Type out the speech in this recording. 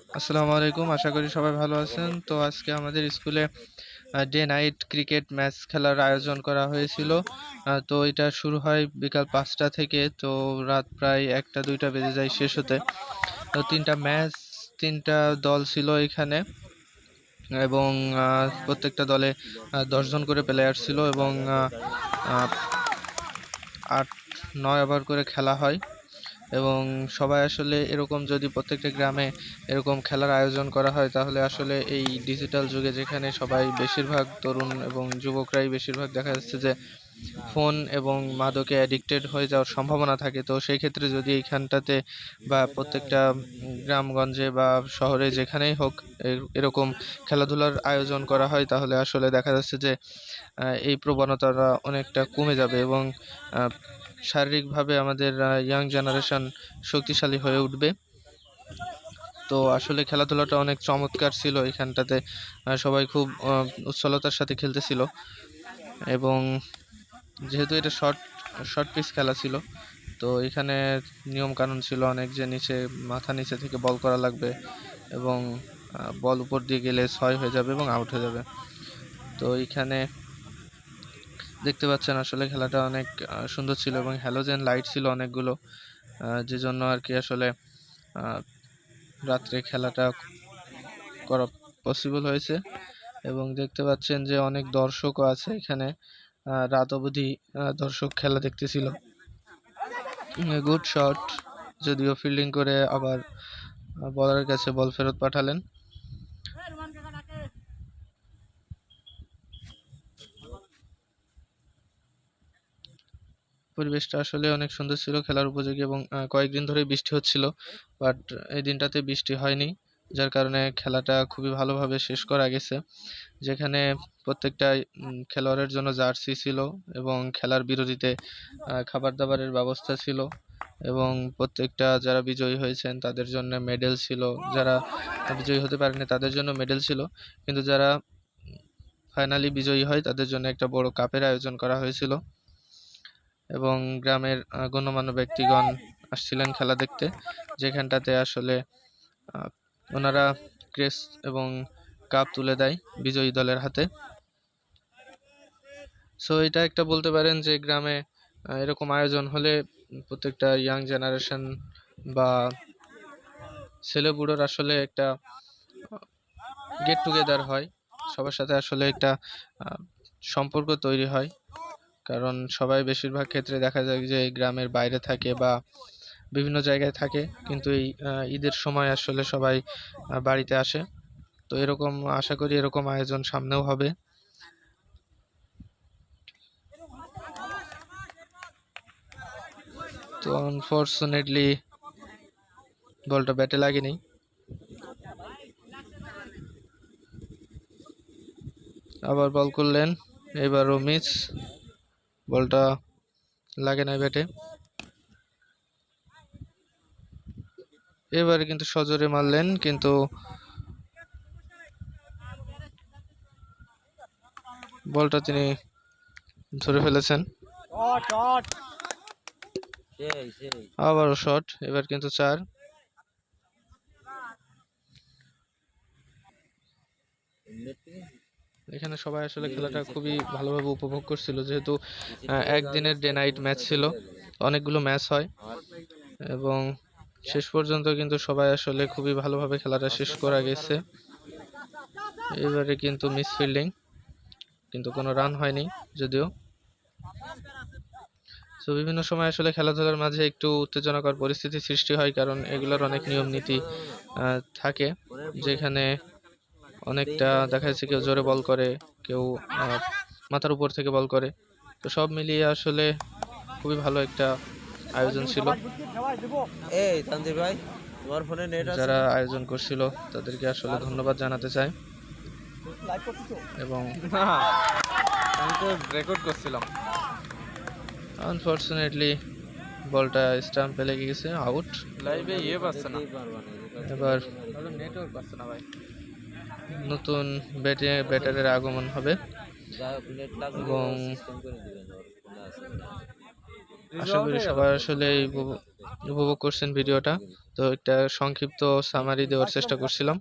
আসসালামু আলাইকুম। আশা করি সবাই ভালো আছেন। তো আজকে আমাদের স্কুলে ডে নাইট ক্রিকেট ম্যাচ খেলার আয়োজন করা হয়েছিল। তো এটা শুরু হয় বিকাল ৫টা থেকে, তো রাত প্রায় ১টা ২টা বেজে যায় শেষ হতে। তো ৩টা ম্যাচ, ৩টা দল ছিল এখানে, এবং প্রত্যেকটা দলে ১০ জন করে প্লেয়ার ছিল, এবং ৮-৯ ওভার করে খেলা হয়। এবং সবাই আসলে এরকম যদি প্রত্যেকটা গ্রামে এরকম খেলার আয়োজন করা হয়, তাহলে আসলে এই ডিজিটাল যুগে যেখানে সবাই বেশিরভাগ তরুণ এবং যুবকরাই বেশিরভাগ দেখা যাচ্ছে যে ফোন এবং মাদকে অ্যাডিক্টেড হয়ে যাওয়ার সম্ভাবনা থাকে, তো সেই ক্ষেত্রে যদি এইখানটাতে বা প্রত্যেকটা গ্রামগঞ্জে বা শহরে যেখানেই হোক এরকম খেলাধুলার আয়োজন করা হয়, তাহলে আসলে দেখা যাচ্ছে যে এই প্রবণতাটা অনেকটা কমে যাবে, এবং শারীরিকভাবে আমাদের ইয়াং জেনারেশন শক্তিশালী হয়ে উঠবে। তো আসলে খেলাধুলাটা অনেক চমৎকার ছিল এখানটাতে। সবাই খুব উচ্ছলতার সাথে খেলতেছিল, এবং যেহেতু এটা শর্ট শর্ট পিচ খেলা ছিল, তো এখানে নিয়ম কানুন ছিল অনেক, যে মাথা নিচে থেকে বল করা লাগবে, এবং বল উপর দিয়ে গেলে ৬ হয়ে যাবে এবং আউট হয়ে যাবে। তো এইখানে দেখতে পাচ্ছেন আসলে খেলাটা অনেক সুন্দর ছিল, এবং হ্যালোজেন লাইট ছিল অনেকগুলো, যে জন্য আর কি আসলে রাত্রে খেলাটা করা পসিবল হয়েছে। এবং দেখতে পাচ্ছেন যে অনেক দর্শকও আছে এখানে, রাত অবধি দর্শক খেলা দেখতেছিল। গুড শট, যদিও ফিল্ডিং করে আবার বলারের কাছে বল ফেরত পাঠালেন। পরিবেশটা আসলে অনেক সুন্দর ছিল, খেলার উপযোগী, এবং কয়েকদিন ধরে বৃষ্টি হচ্ছিল, বাট এই দিনটাতে বৃষ্টি হয়নি, যার কারণে খেলাটা খুবই ভালোভাবে শেষ করা গেছে। যেখানে প্রত্যেকটা খেলোয়াড়ের জন্য জার্সি ছিল, এবং খেলার বিরতিতে খাবার দাবারের ব্যবস্থা ছিল, এবং প্রত্যেকটা যারা বিজয়ী হয়েছেন তাদের জন্য মেডেল ছিল। যারা বিজয়ী হতে পারেনি তাদের জন্য মেডেল ছিল, কিন্তু যারা ফাইনালি বিজয়ী হয় তাদের জন্য একটা বড় কাপের আয়োজন করা হয়েছিল। এবং গ্রামের গণ্যমান্য ব্যক্তিগণ আসছিলেন খেলা দেখতে, যেখানটাতে আসলে ওনারা ক্রেস্ট এবং কাপ তুলে দেয় বিজয়ী দলের হাতে। সো এটা একটা বলতে পারেন যে গ্রামে এরকম আয়োজন হলে প্রত্যেকটা ইয়াং জেনারেশন বা ছেলে বুড়োর আসলে একটা গেট টুগেদার হয়, সবার সাথে আসলে একটা সম্পর্ক তৈরি হয়। কারণ সবাই বেশিরভাগ ক্ষেত্রে দেখা যায় যে গ্রামের বাইরে থাকে বা বিভিন্ন জায়গায় থাকে, কিন্তু এই ঈদের সময় আসলে সবাই বাড়িতে আসে। তো এরকম আশা করি এরকম আয়োজন সামনেও হবে। তো আনফরচুনেটলি বলটা ব্যাটে লাগেনি। আবার বল করলেন, এবারও মিস, বলটা লাগে নাই ব্যাটে। এবারে কিন্তু সজোরে মারলেন, কিন্তু বলটা তিনি ধরে ফেলেছেন। আবারও শট, এবার কিন্তু ৪। এখানে সবাই আসলে খেলাটা খুবই ভালোভাবে উপভোগ করছিল, যেহেতু একদিনের ডে নাইট ম্যাচ ছিল, অনেকগুলো ম্যাচ হয়, এবং শেষ পর্যন্ত কিন্তু সবাই আসলে খুবই ভালোভাবে খেলাটা শেষ করা গেছে। এবারে কিন্তু মিস ফিল্ডিং, কিন্তু কোনো রান হয়নি যদিও। তো বিভিন্ন সময় আসলে খেলাধুলার মাঝে একটু উত্তেজনাকর পরিস্থিতি সৃষ্টি হয়, কারণ এগুলোর অনেক নিয়ম নীতি থাকে, যেখানে অনেকটা দেখা যাচ্ছে কেউ জোরে বল করে, কেউ মাথার উপর থেকে বল করে। তো সব মিলিয়ে আসলে খুবই ভালো একটা আয়োজন ছিল। যারা আয়োজন করছিল তাদেরকে আসলে ধন্যবাদ জানাতে চাই। এবং আমি তো রেকর্ড করছিলাম। আনফরচুনেটলি বলটা স্টাম্পে লেগে গেছে, আউট। লাইভে পাচ্ছে না, এবার নেটওয়ার্ক পাচ্ছে না ভাই। নতুন ব্যাটারের আগমন হবে, এবং আশা করি সবাই আসলে উপভোগ করছেন ভিডিওটা। তো একটা সংক্ষিপ্ত সামারি দেওয়ার চেষ্টা করছিলাম।